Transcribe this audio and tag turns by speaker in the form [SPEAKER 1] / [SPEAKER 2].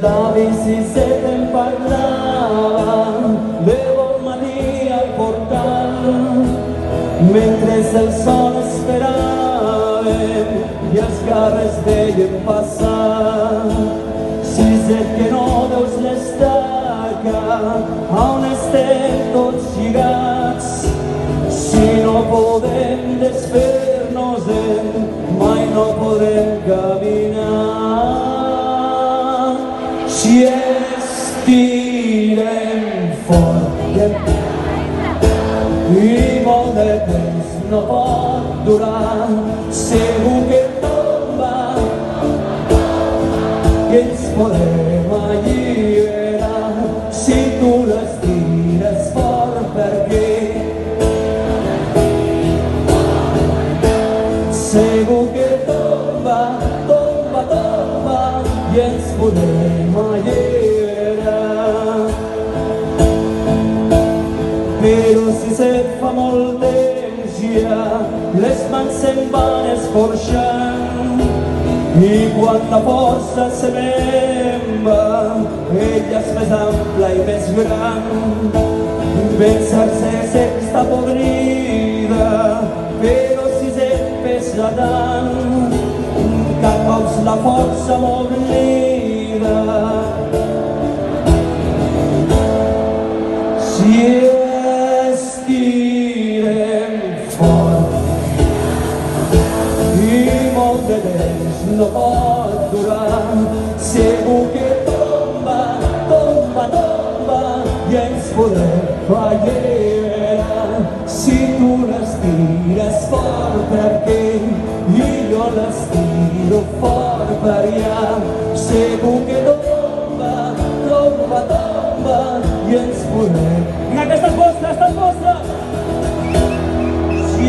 [SPEAKER 1] L'avi si se te'n parlava de bon matí al portal, mentre el sol esperàvem i els carrers veiem passar. Si és que no veus l'estaca on estem tots lligats, si no podem desfer-nos-en mai no podrem caminar. Si estirem fort i molt de temps no pot durar, segur que tomba i ens podem alliberar. Si tu l'estires fort perquè segur que tomba, tomba, tomba i ens podem alliberar. Però si se't fa molt temps ja les mans se'n van escorxant i quan la força se me'n va ella és més ampla i més gran. Pensar-se està podrida però si se't pesa tant cap cops la força m'oblida. Si estirem fort i molt de temps no pot durar, segur que tomba, tomba, tomba i ens podem alliberar. Si tu l'estires fort perquè i jo l'estiro fort per allà, segur que tomba, tomba, tomba i ens podem. Vinga, aquesta és vostra, esta és vostra! Si